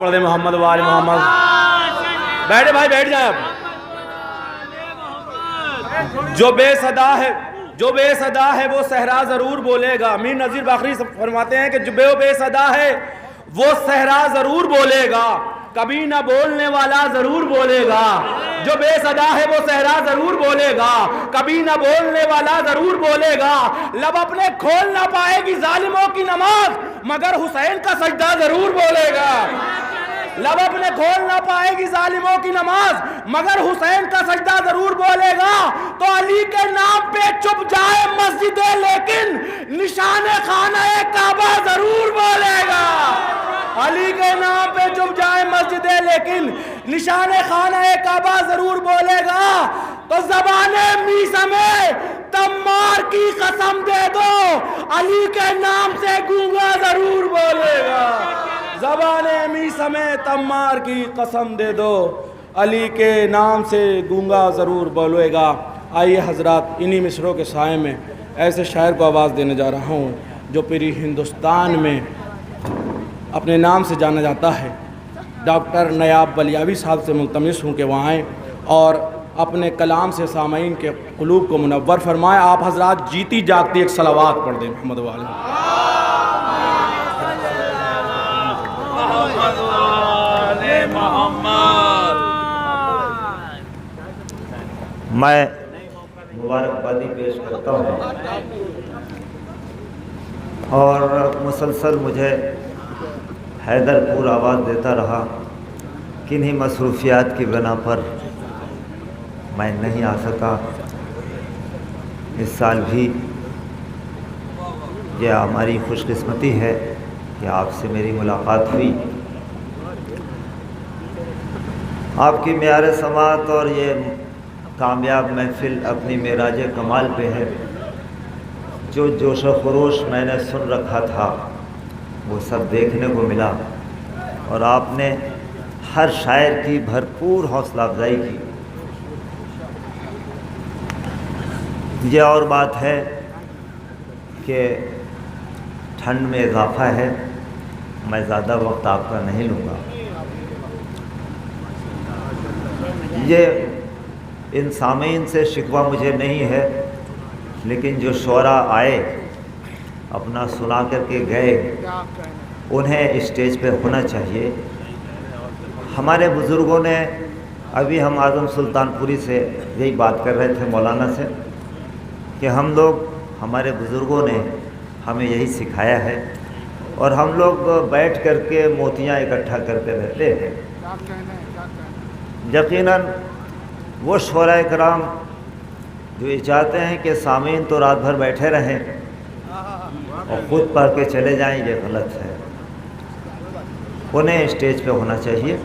پڑھ دیں محمد وآل محمد. بیٹھے بھائی، بیٹھ جائیں آپ. جو بے صدا ہے وہ صحرا ضرور بولے گا. میر نذیر باقری فرماتے ہیں کہ جو بے صدا ہے وہ صحرا ضرور بولے گا، کبھی نہ بولنے والا ضرور بولے گا. جو بے صدا ہے وہ صحرا ضرور بولے گا، کبھی نہ بولنے والا ضرور بولے گا. لب اپنے کھول نہ پائے گی ظالموں کی نماز، مگر حسین کا سجدہ ضرور بولے گا. لب اپنے کھول نہ پائے گی ظالموں کی نماز، مگر حسین کا سجدہ ضرور بولے گا. تو علی کے نام پہ چپ جائے مسجدیں لیکن نشان خانہ کعبہ ضرور بولے گا. علی کے نام پہ چپ جائے مسجدیں لیکن نشان خانہ کعبہ ضرور بولے گا. تو زبان میسا میں تمار کی قسم دے دو، علی کے نام سے گونگا ضرور بولے گا. زبان میسا میں تمار کی قسم دے دو، علی کے نام سے گونگا ضرور بولے گا. آئیے حضرات، انہی مصروں کے سائے میں ایسے شاعر کو آواز دینے جا رہا ہوں جو پوری ہندوستان میں اپنے نام سے جانا جاتا ہے. ڈاکٹر نیاب بلیاوی صاحب سے ملتمس ہوں کہ وہ آئیں اور اپنے کلام سے سامعین کے قلوب کو منور فرمائیں. آپ حضرات جیتی جاگتی ایک صلوات پڑھ دیں محمد وآل محمد. میں مبارکبادی پیش کرتا ہوں اور مسلسل مجھے حیدر پور آواز دیتا رہا. کنہی مصروفیات کی بنا پر میں نہیں آ سکا. اس سال بھی یہ ہماری خوش قسمتی ہے کہ آپ سے میری ملاقات ہوئی. آپ کی معیار سماعت اور یہ کامیاب محفل اپنی معراج کمال پہ ہے. جو جوش و خروش میں نے سن رکھا تھا وہ سب دیکھنے کو ملا، اور آپ نے ہر شاعر کی بھرپور حوصلہ افزائی کی. یہ اور بات ہے کہ ٹھنڈ میں اضافہ ہے. میں زیادہ وقت آپ کا نہیں لوں گا. یہ ان سامعین سے شکوہ مجھے نہیں ہے، لیکن جو شعراء آئے اپنا سنا کر کے گئے انہیں اسٹیج پہ ہونا چاہیے. ہمارے بزرگوں نے، ابھی ہم اعظم سلطان پوری سے یہی بات کر رہے تھے مولانا سے، کہ ہمارے بزرگوں نے ہمیں یہی سکھایا ہے، اور ہم لوگ بیٹھ کر کے موتیاں اکٹھا کرتے رہتے ہیں. یقیناً وہ شعراء کرام جو یہ چاہتے ہیں کہ سامعین تو رات بھر بیٹھے رہیں اور خود پڑھ کے چلے جائیں، یہ غلط ہے. انہیں اسٹیج پہ ہونا چاہیے.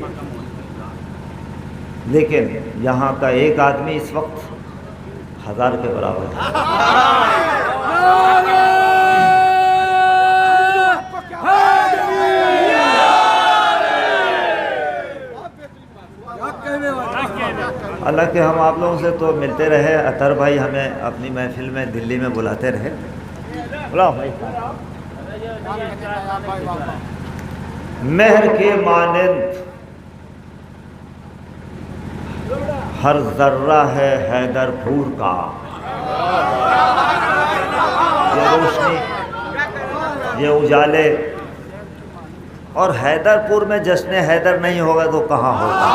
لیکن یہاں کا ایک آدمی اس وقت 1000 کے برابر ہے. حالانکہ ہم آپ لوگوں سے تو ملتے رہے. اطہر بھائی ہمیں اپنی محفل میں دلی میں بلاتے رہے. مہر کے مانند ہر ذرہ ہے حیدر پور کا. یہ روشنی، یہ اجالے، اور حیدر پور میں جشن حیدر نہیں ہوگا تو کہاں ہوگا.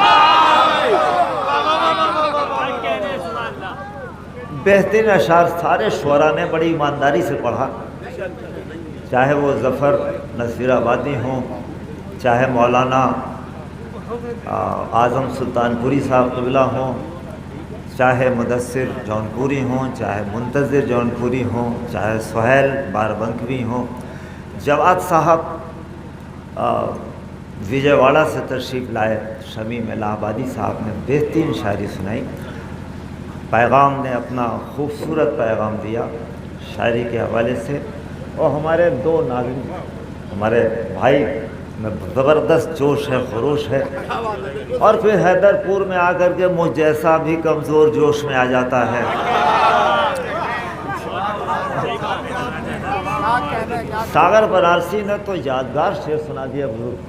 بہترین اشعار سارے شعراء نے بڑی ایمانداری سے پڑھا، چاہے وہ ظفر نصیر آبادی ہوں، چاہے مولانا اعظم سلطان پوری صاحب قبلہ ہوں، چاہے مدثر جونپوری ہوں، چاہے منتظر جونپوری ہوں، چاہے سہیل باربنکوی ہوں. جواد صاحب وجے واڑہ سے تشریف لائے. شمیم الہ آبادی صاحب نے بہترین شاعری سنائی. پیغام نے اپنا خوبصورت پیغام دیا شاعری کے حوالے سے. اور ہمارے 2 ناظرین، ہمارے بھائی میں زبردست جوش ہے، خروش ہے. اور پھر حیدر پور میں آ کر کے مجھ جیسا بھی کمزور جوش میں آ جاتا ہے. ساگر بنارسی نے تو یادگار شعر سنا دیا بزرگ.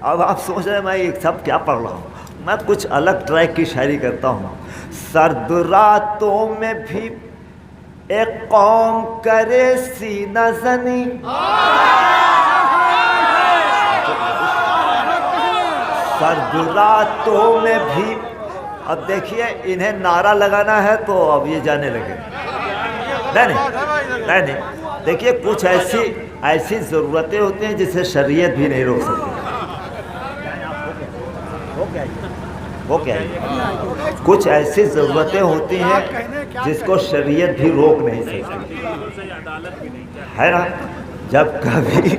اب آپ سوچ رہے ہیں میں یہ سب کیا پڑھ رہا ہوں. میں کچھ الگ ٹریک کی شاعری کرتا ہوں. سرد راتوں میں بھی ایک قوم کرے سینہ زنی, سرد راتوں میں بھی. اب دیکھیے انہیں نعرہ لگانا ہے تو اب یہ جانے لگے. نہیں, دیکھیے کچھ ایسی ضرورتیں ہوتی ہیں جسے شریعت بھی نہیں روک سکتی. وہ کیا ہے, کچھ ایسی ضرورتیں ہوتی ہیں جس کو شریعت بھی روک نہیں سکتی, ہے نا. جب کبھی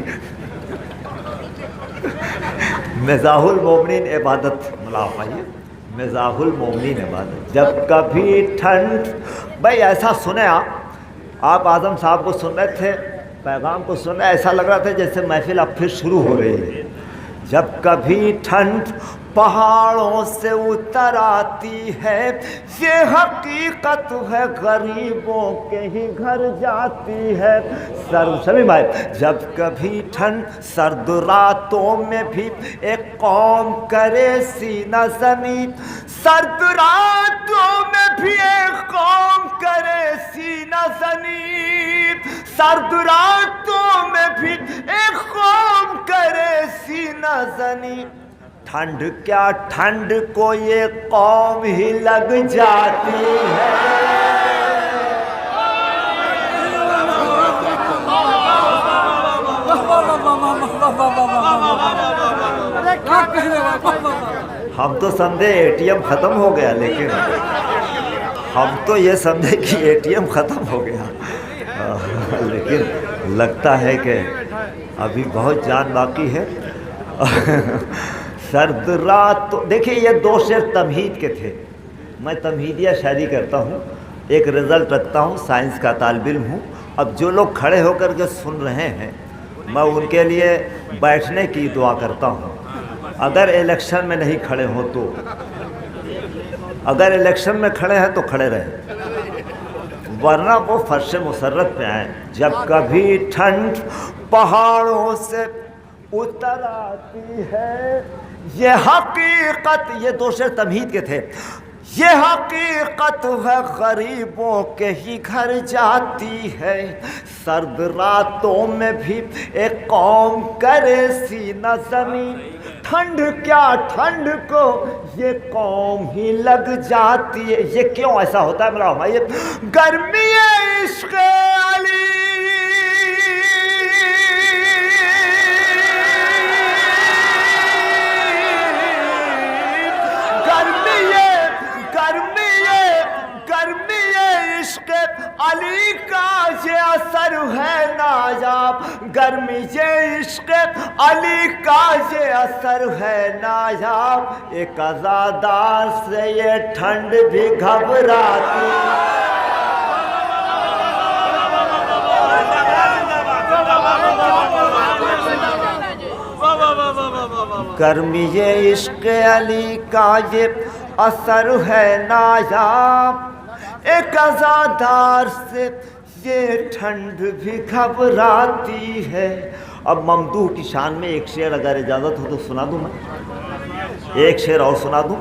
مزاح المومنین عبادت ملاف آئیے, مزاح المومنین عبادت. جب کبھی ٹھنڈ, بھائی ایسا سنیں آپ اعظم صاحب کو سن رہے تھے, پیغام کو سن رہے, ایسا لگ رہا تھا جیسے محفل اب پھر شروع ہو رہی ہے. جب کبھی ٹھنڈ پہاڑوں سے اتر آتی ہے, یہ حقیقت ہے غریبوں کے ہی گھر جاتی ہے. سمی بھائی, جب کبھی ٹھنڈ سرد راتوں میں بھی ایک قوم کرے سینہ زنی, سرد راتوں میں بھی ایک قوم کرے سینہ زنی, سرد راتوں میں بھی ایک قوم کرے سینہ زنی. ٹھنڈ کیا ٹھنڈ کو یہ قوم ہی لگ جاتی ہے. ہم تو سمجھے اے ٹی ایم ختم ہو گیا, لیکن ہم تو یہ سمجھے کہ اے ٹی ایم ختم ہو گیا, لیکن لگتا ہے کہ ابھی بہت جان باقی ہے. سرد رات, دیکھیے یہ دو شعر تمہید کے تھے. میں تمہیدیہ شاعری کرتا ہوں, ایک رزلٹ رکھتا ہوں, سائنس کا طالب علم ہوں. اب جو لوگ کھڑے ہو کر کے سن رہے ہیں, میں ان کے لیے بیٹھنے کی دعا کرتا ہوں. اگر الیکشن میں نہیں کھڑے ہوں تو, اگر الیکشن میں کھڑے ہیں تو کھڑے رہیں, ورنہ وہ فرش مسرت پہ آئیں. جب کبھی ٹھنڈ پہاڑوں سے اتر آتی ہے, یہ حقیقت, یہ دو شعر تمہید کے تھے, یہ حقیقت ہے غریبوں کے ہی گھر جاتی ہے. سرد راتوں میں بھی ایک قوم کرے سینہ زمین, ٹھنڈ کیا ٹھنڈ کو یہ قوم ہی لگ جاتی ہے. یہ کیوں ایسا ہوتا ہے میرا بھائی؟ گرمی عشق علی, علی کا یہ اثر ہے نایاب, گرمی یہ عشق علی کا یہ اثر ہے نایاب. ایک عزادار سے یہ ٹھنڈ بھی گھبراتی, گرمی یہ عشق علی کا یہ اثر ہے نایاب. ایک عزادار سے یہ ٹھنڈ بھی گھبراتی ہے. اب ممدوح کی شان میں ایک شعر اگر اجازت ہو تو سنا دوں, میں ایک شعر اور سنا دوں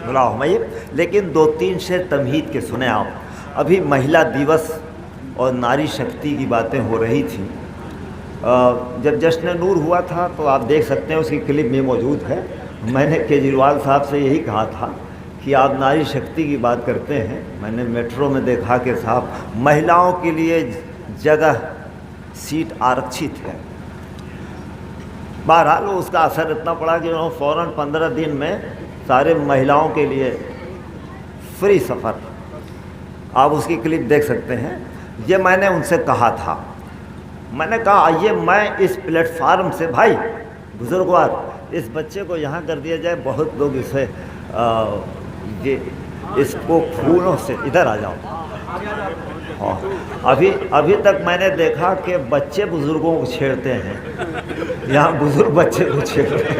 بلاؤ میں, لیکن دو تین شعر تمہید کے سنیں آپ. ابھی مہیلا دیوس اور ناری شکتی کی باتیں ہو رہی تھیں. جب جشن نور ہوا تھا تو آپ دیکھ سکتے ہیں, اس کی کلپ میں موجود ہے. میں نے کیجریوال صاحب سے یہی کہا تھا کہ آپ ناری شکتی کی بات کرتے ہیں. میں نے میٹرو میں دیکھا کہ صاحب مہیلاؤں کے لیے جگہ سیٹ آرکشت ہے. بہرحال اس کا اثر اتنا پڑا کہ انہوں فوراً 15 دن میں سارے مہیلاؤں کے لیے فری سفر. آپ اس کی کلپ دیکھ سکتے ہیں. یہ میں نے ان سے کہا تھا, میں نے کہا آئیے میں اس پلیٹ فارم سے, بھائی بزرگوار اس بچے کو یہاں کر دیا جائے, بہت لوگ اسے اس کو پھولوں سے ادھر آ جاؤ. ابھی تک میں نے دیکھا کہ بچے بزرگوں کو چھیڑتے ہیں, یہاں بزرگ بچے کو چھیڑتے ہیں.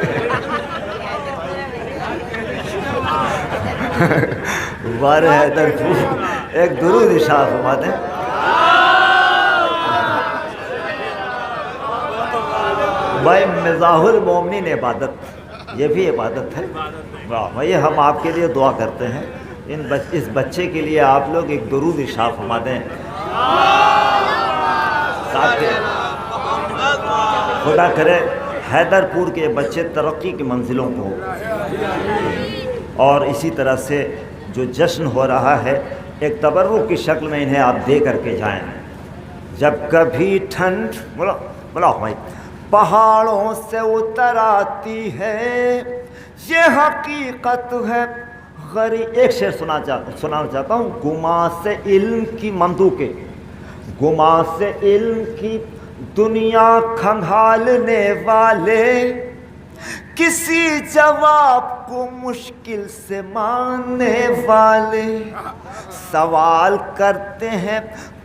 بارے حیدر ایک درود ارشاد فرما دیں. بھائی مزاح المومنین عبادت, یہ بھی عبادت ہے. واہ، یہ ہم آپ کے لیے دعا کرتے ہیں. اس بچے کے لیے آپ لوگ ایک درود ارشاد فرما دیں. خدا کرے حیدر پور کے بچے ترقی کی منزلوں کو، اور اسی طرح سے جو جشن ہو رہا ہے ایک تبرک کی شکل میں انہیں آپ دے کر کے جائیں. جب کبھی ٹھنڈ بلا بھائی پہاڑوں سے اتر آتی ہے، یہ حقیقت ہے غریب. ایک شعر سنانا چاہتا ہوں. گما سے علم کی مندوقے، گما سے علم کی دنیا کھنگالنے والے، کسی جواب کو مشکل سے ماننے والے، سوال کرتے ہیں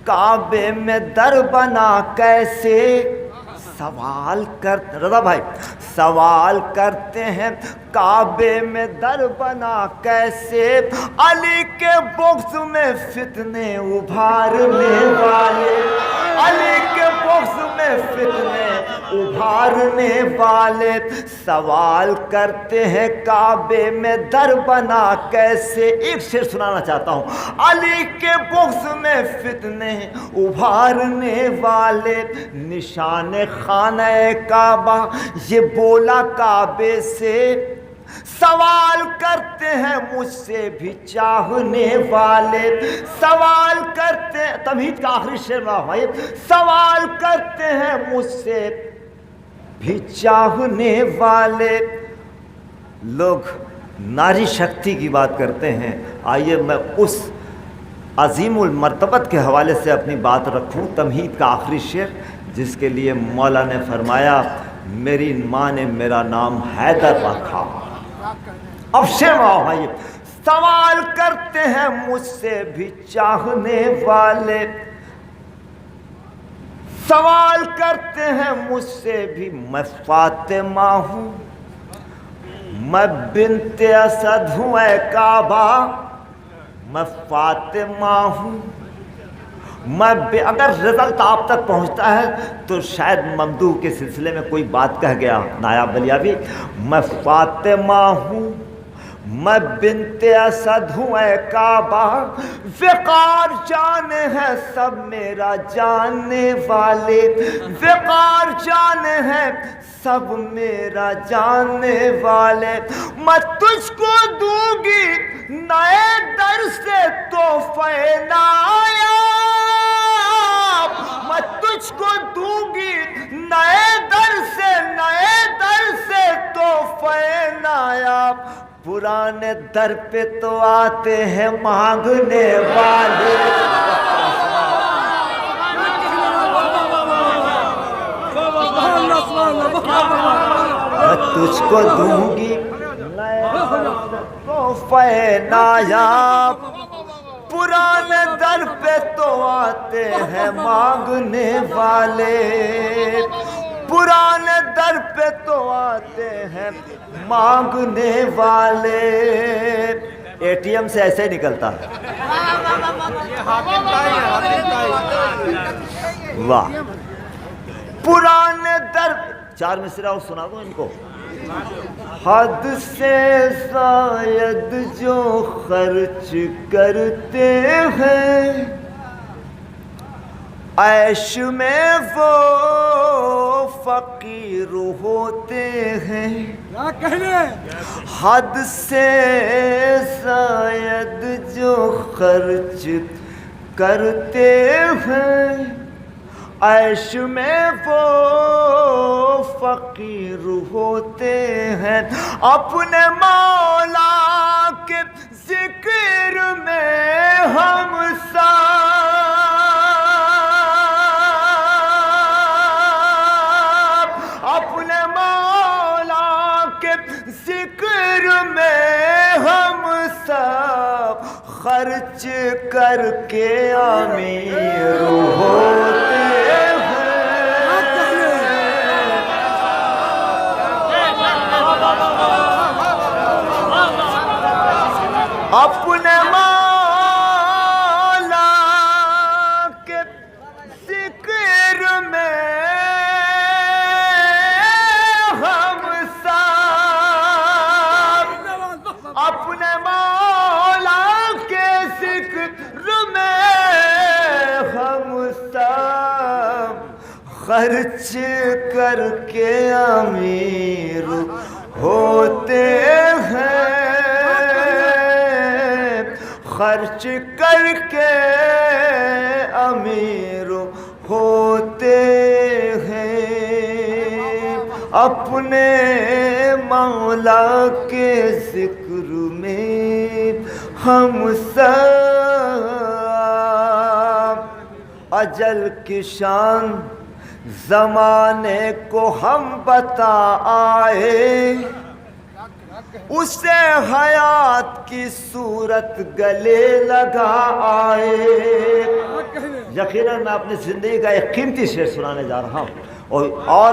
کعبے میں در بنا کیسے. سوال کرتے رضا بھائی، سوال کرتے ہیں کعبے میں در بنا کیسے، علی کے بغض میں فتنے ابھارنے والے، علی کے بغض میں فتنے ابھارنے والے، سوال کرتے ہیں کعبے میں در بنا کیسے. ایک شعر سنانا چاہتا ہوں. علی کے بغض میں فتنے ابھارنے والے، نشان خانہ کعبہ یہ بولا کعبے سے، سوال کرتے ہیں مجھ سے بھی چاہنے والے، سوال کرتے ہیں تمہید کا آخری شعر ہے، سوال کرتے ہیں مجھ سے بھی چاہنے والے. لوگ ناری شکتی کی بات کرتے ہیں. آئیے میں اس عظیم المرتبت کے حوالے سے اپنی بات رکھوں. تمہید کا آخری شعر جس کے لیے مولا نے فرمایا میری ماں نے میرا نام حیدر رکھا. اب شعر بھائی، سوال کرتے ہیں مجھ سے بھی چاہنے والے، سوال کرتے ہیں مجھ سے بھی. میں فاطمہ ہوں، میں بنت اسد ہوں اے کعبہ، میں فاطمہ ہوں. اگر رزلٹ آپ تک پہنچتا ہے تو شاید ممدوح کے سلسلے میں کوئی بات کہہ گیا نایاب بلیابی. میں فاطمہ ہوں، میں بنت اسد ہوں اے کعبہ، وقار جانے ہیں سب میرا جاننے والے، وقار جانے ہیں سب میرا جاننے والے. میں تجھ کو دوں گی نئے در سے تحفے نایاب، میں تجھ کو دوں گی نئے در سے تحفے نایاب. پرانے در پہ تو آتے ہیں مانگنے والے، میں تجھ کو دوں گی نئے در سے تحفے نایاب. پرانے در پہ تو آتے ہیں مانگنے والے، پرانے در پہ تو آتے ہیں مانگنے والے. اے ٹی ایم سے ایسے نکلتا ہے. واہ، پرانے در. چار مصرع اور سنا دو ان کو. حد سے زائد جو خرچ کرتے ہیں عیش میں وہ فقیر ہوتے ہیں. حد سے زائد جو خرچ کرتے ہیں عیش میں وہ فقیر ہوتے ہیں. اپنے مولا کے ذکر میں ہم سب اپنے مولا کے ذکر میں ہم سب خرچ کر کے امیر ہوتے ہیں. اپنے مولا کے ذکر میں ہم سب اپنے مولا کے ذکر میں ہم سب خرچ کر کے امیر ہوتے ہیں، خرچ کر کے امیر ہوتے ہیں، اپنے مولا کے ذکر میں ہم سب اجل کی شان زمانے کو ہم بتا آئے، اسے حیات کی صورت گلے لگا آئے۔ یقیناً میں اپنی زندگی کا ایک قیمتی شعر سنانے جا رہا ہوں، اور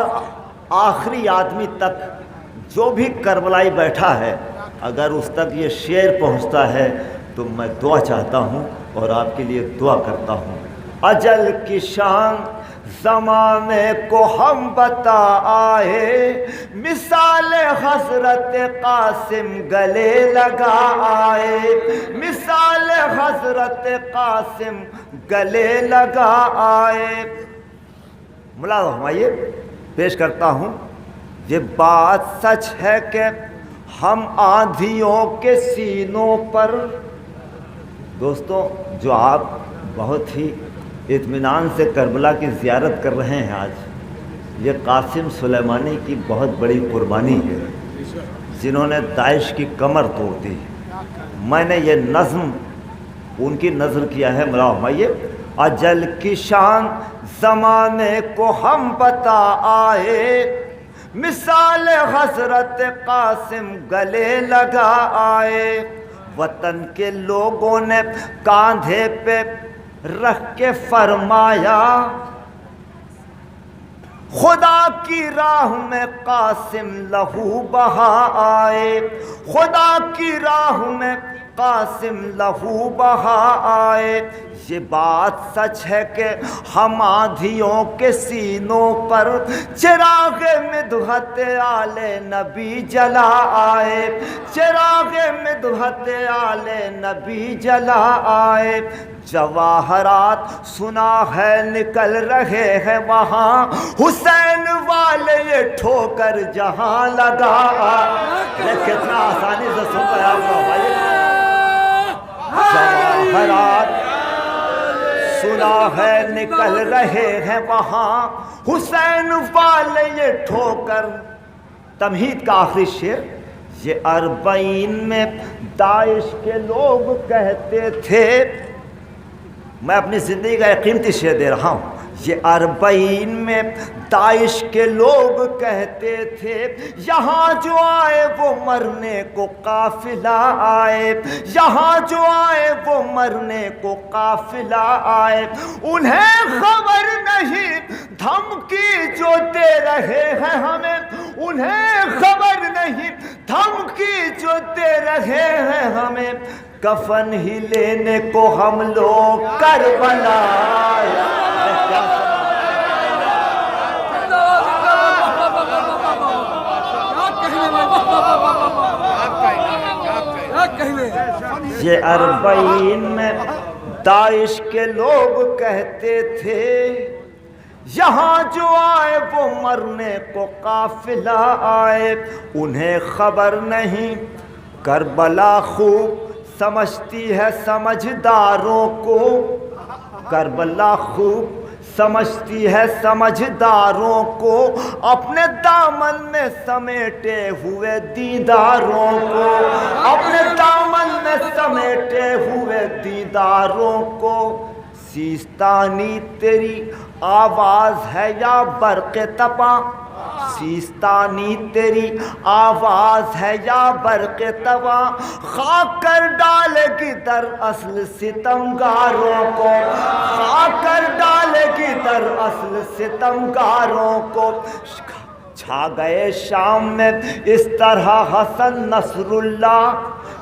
آخری آدمی تک جو بھی کربلائی بیٹھا ہے اگر اس تک یہ شعر پہنچتا ہے تو میں دعا چاہتا ہوں اور آپ کے لیے دعا کرتا ہوں۔ اجل کی شان زمانے کو ہم بتا آئے، مثال حضرت قاسم گلے لگا آئے، مثال حضرت قاسم گلے لگا آئے۔ ملاحظہ فرمائیے، پیش کرتا ہوں، یہ بات سچ ہے کہ ہم آندھیوں کے سینوں پر، دوستوں جو آپ بہت ہی اطمینان سے کربلا کی زیارت کر رہے ہیں، آج یہ قاسم سلیمانی کی بہت بڑی قربانی ہے جنہوں نے داعش کی کمر توڑ دی۔ میں نے یہ نظم ان کی نظر کیا ہے، ملاحظہ فرمائیے، اجل کی شان زمانے کو ہم بتا آئے، مثال حضرت قاسم گلے لگا آئے، وطن کے لوگوں نے کاندھے پہ رکھ کے فرمایا، خدا کی راہ میں قاسم لہو بہا آئے، خدا کی راہ میں قاسم لہو بہا آئے۔ یہ بات سچ ہے کہ ہم آندھیوں کے سینوں پر چراغ مدحت آل نبی جلا آئے، چراغ مدحت آل نبی جلا آئے۔ جواہرات سنا ہے نکل رہے ہیں وہاں، حسین والے یہ ٹھوکر جہاں لگا۔ یہ کتنا آسانی سے سن رہے آپ کو بھائی، جواہرات سنا ہے نکل رہے ہیں وہاں، حسین والے یہ ٹھوکر۔ تمہید کا آخری شعر، یہ اربعین میں داعش کے لوگ کہتے تھے، میں اپنی زندگی کا ایک قیمتی شعر دے رہا ہوں، یہ اربعین میں داعش کے لوگ کہتے تھے، یہاں جو آئے وہ مرنے کو قافلہ آئے، یہاں جو آئے وہ مرنے کو قافلہ آئے۔ انہیں خبر نہیں دھمکی جو دے رہے ہیں ہمیں، انہیں خبر نہیں دھمکی جو دے رہے ہیں ہمیں، کفن ہی لینے کو ہم لوگ کربلا آئے۔ یہ اربعین میں داعش کے لوگ کہتے تھے، یہاں جو آئے وہ مرنے کو قافلہ آئے۔ انہیں خبر نہیں کربلا خوب سمجھتی ہے سمجھداروں کو، کربلا خوب سمجھتی ہے سمجھداروں کو، اپنے دامن میں سمیٹے ہوئے دیداروں کو، اپنے دامن میں سمیٹے ہوئے دیداروں کو۔ سیستانی تیری آواز ہے یا برق تپاں، سیستانی تیری آواز ہے یا برق تواں، خاک کر ڈالے گی در اصل ستمگاروں کو، خاک کر ڈالے گی در اصل ستمگاروں کو۔ چھا گئے شام میں اس طرح حسن نصر اللہ،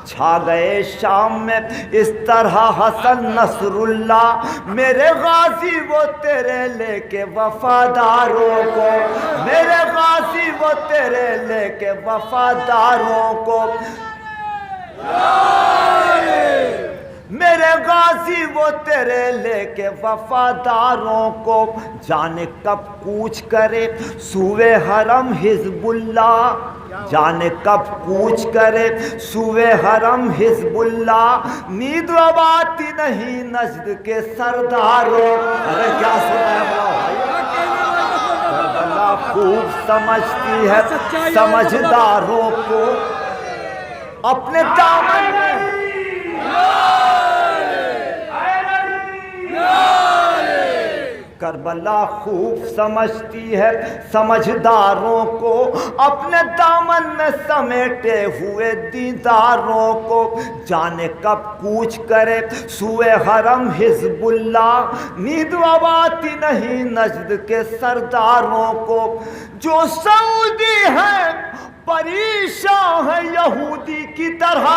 چھا گئے شام میں اس طرح حسن نصر اللہ، میرے غازی وہ تیرے لے کے وفاداروں کو، میرے غازی وہ تیرے لے کے وفاداروں کو۔ میرے غازی وہ تیرے لے کے وفاداروں کو جانے کب کوچ کرے سوئے حرم حزب اللہ، جانے کب کوچ کرے سوئے حرم حزب اللہ، نیند اب آتی نہیں نجد کے سرداروں۔ ارے کیا سنا ہے بھائی، کربلا خوب سمجھتی ہے سمجھداروں کو اپنے دامن میں، کربلا خوب سمجھتی ہے سمجھداروں کو اپنے دامن میں سمیٹے ہوئے دیداروں کو، جانے کب کوچ کرے سوئے حرم حزب اللہ، نیند اب آتی نہیں نجد کے سرداروں کو، جو سعودی ہے پریشان ہے یہودی کی طرح،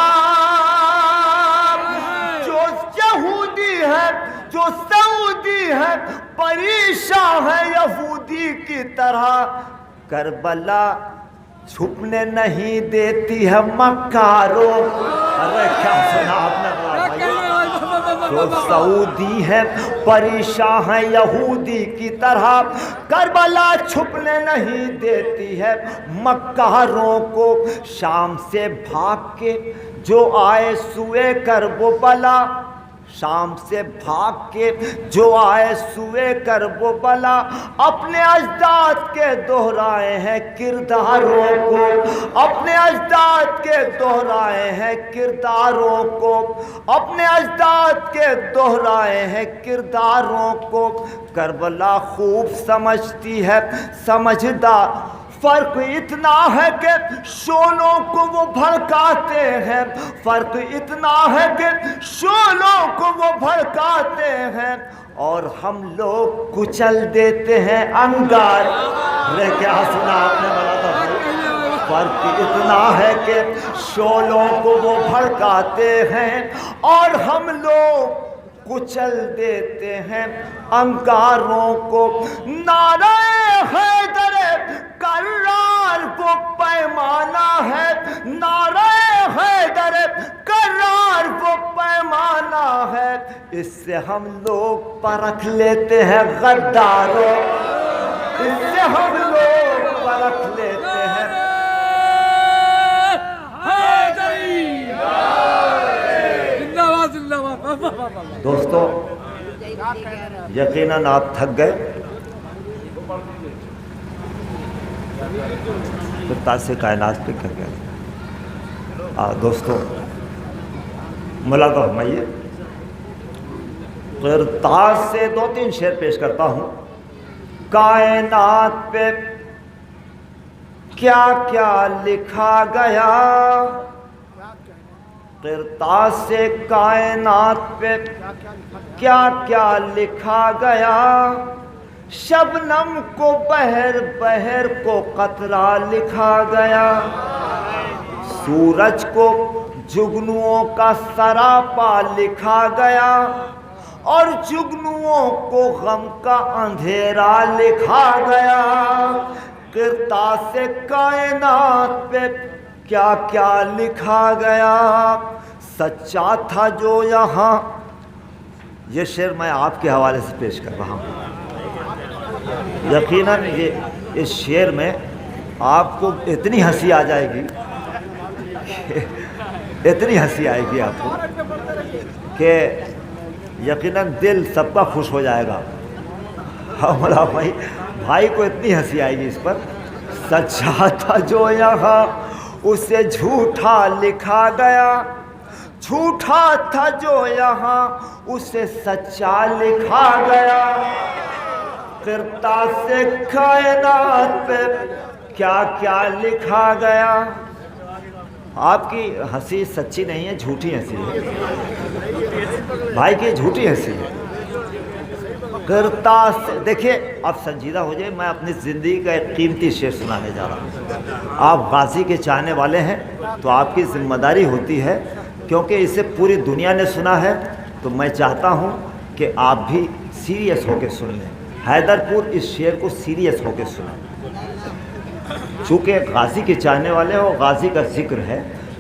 جو یہودی ہے جو سعودی ہے پریشان ہے یہودی کی طرح، کربلا چھپنے نہیں دیتی ہے مکاروں۔ ارے کیا سنا آپ نے بھائی، جو سعودی ہے پریشان ہے یہودی کی طرح، کربلا چھپنے نہیں دیتی ہے مکاروں کو، شام سے بھاگ کے جو آئے سوئے کرب و بلا، شام سے بھاگ کے جو آئے سوئے کرب و بلا، اپنے اجداد کے دہرائے ہیں کرداروں کو، اپنے اجداد کے دہرائے ہیں کرداروں کو، اپنے اجداد کے دہرائے ہیں کرداروں کو، کربلا خوب سمجھتی ہے سمجھدار، فرق اتنا ہے کہ شعلوں کو وہ بھڑکاتے ہیں، فرق اتنا ہے کہ شعلوں کو وہ بھڑکاتے ہیں اور ہم لوگ کچل دیتے ہیں انگار۔ کیا سنا آپ نے بولا تھا، فرق اتنا ہے کہ شعلوں کو وہ بھڑکاتے ہیں اور ہم لوگ کچل دیتے ہیں انگاروں کو، نعرہ حیدر کرار وہ پیمانہ ہے، نعرہ حیدر کرار وہ پیمانہ ہے، اس سے ہم لوگ پرکھ لیتے ہیں غداروں، اس سے ہم لوگ پرکھ لیتے ہیں۔ دوستو یقیناً آپ تھک گئے، تو تاثر کائنات پہ کر گئے۔ دوستو ملاقہ فرمائیے، قرطاس سے 2-3 شعر پیش کرتا ہوں۔ کائنات پہ کیا کیا لکھا گیا، قرطاس سے کائنات پہ کیا کیا لکھا گیا، شبنم کو بہر بہر کو قطرہ لکھا گیا، سورج کو جگنوؤں کا سراپا لکھا گیا اور جگنوؤں کو غم کا اندھیرا لکھا گیا، قرطاس سے کائنات پہ کیا کیا لکھا گیا، سچا تھا جو یہاں۔ یہ شعر میں آپ کے حوالے سے پیش کر رہا ہوں۔ یقیناً یہ اس شعر میں آپ کو اتنی ہنسی آ جائے گی، اتنی ہنسی آئے گی آپ کو کہ یقیناً دل سب کا خوش ہو جائے گا۔ ہمارا بھائی کو اتنی ہنسی آئے گی اس پر۔ سچا تھا جو یہاں اسے جھوٹا لکھا گیا، جھوٹا تھا جو یہاں اسے سچا لکھا گیا، قرطاس سے کائنات پہ کیا کیا لکھا گیا۔ آپ کی ہنسی سچی نہیں ہے، جھوٹی ہنسی ہے بھائی کی، جھوٹی ہنسی ہے۔ قرطاس دیکھیے، آپ سنجیدہ ہو جائے، میں اپنی زندگی کا ایک قیمتی شعر سنانے جا رہا ہوں۔ آپ غازی کے چاہنے والے ہیں تو آپ کی ذمہ داری ہوتی ہے، کیونکہ اسے پوری دنیا نے سنا ہے، تو میں چاہتا ہوں کہ آپ بھی سیریس ہو کے سن لیں۔ حیدر پور اس شعر کو سیریس ہو کے سنیں، چونکہ غازی کے چاہنے والے ہو، غازی کا ذکر ہے،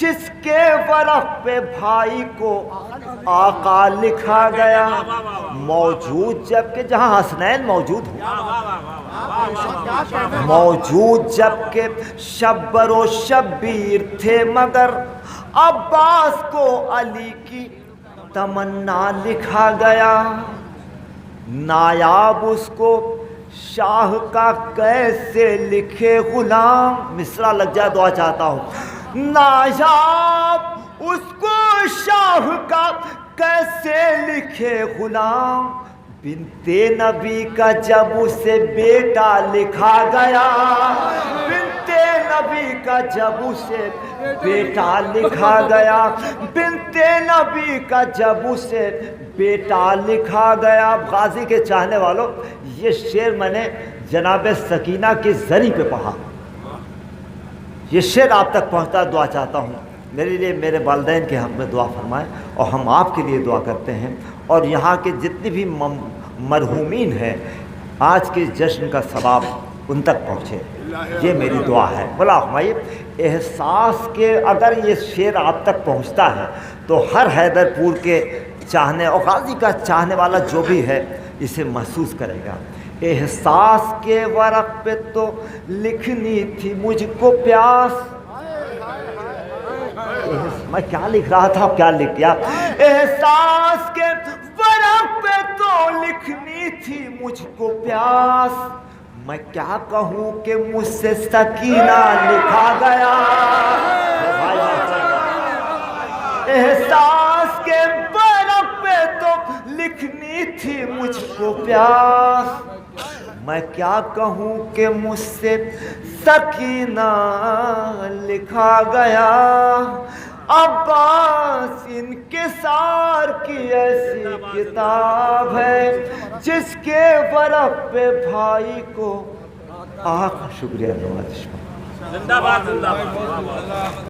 جس کے ورق پہ بھائی کو آقا لکھا گیا، موجود جب کہ جہاں حسنین موجود ہوں، موجود جب کہ شبر و شبیر تھے، مگر عباس کو علی کی تمنا لکھا گیا، نایاب اس کو شاہ کا کیسے لکھے غلام، مصرع لگ جائے دعا چاہتا ہوں، نایاب اس کو شاہ کا کیسے لکھے غلام، بنت نبی کا جب اسے بیٹا لکھا گیا، بنت نبی کا جب اسے بیٹا لکھا گیا، بنت نبی کا جب اسے بیٹا لکھا گیا۔ غازی کے چاہنے والوں، یہ شعر میں نے جناب سکینہ کی زری پہ پڑھا، یہ شعر آپ تک پہنچتا دعا چاہتا ہوں میرے لیے، میرے والدین کے حق میں دعا فرمائیں، اور ہم آپ کے لیے دعا کرتے ہیں، اور یہاں کے جتنی بھی مرحومین ہیں آج کے جشن کا ثواب ان تک پہنچے، یہ میری دعا ہے۔ بلا فرمائیے، احساس کے اگر یہ شعر آپ تک پہنچتا ہے تو ہر حیدر پور کے چاہنے اور غازی کا چاہنے والا جو بھی ہے اسے محسوس کرے گا۔ احساس کے ورق پہ تو لکھنی تھی مجھ کو پیاس، میں کیا لکھ رہا تھا کیا لکھ دیا، احساس کے ورق پہ تو لکھنی تھی مجھ کو پیاس، میں کیا کہوں کہ مجھ سے سکینہ لکھا گیا، احساس کے ورق پہ تو لکھنی تھی مجھ کو پیاس، میں کیا کہوں کہ مجھ سے سکینہ لکھا گیا، عباس انکسار کی ایسی کتاب ہے جس کے ورق پہ بھائی کو شکریہ۔ زندہ باد، زندہ باد۔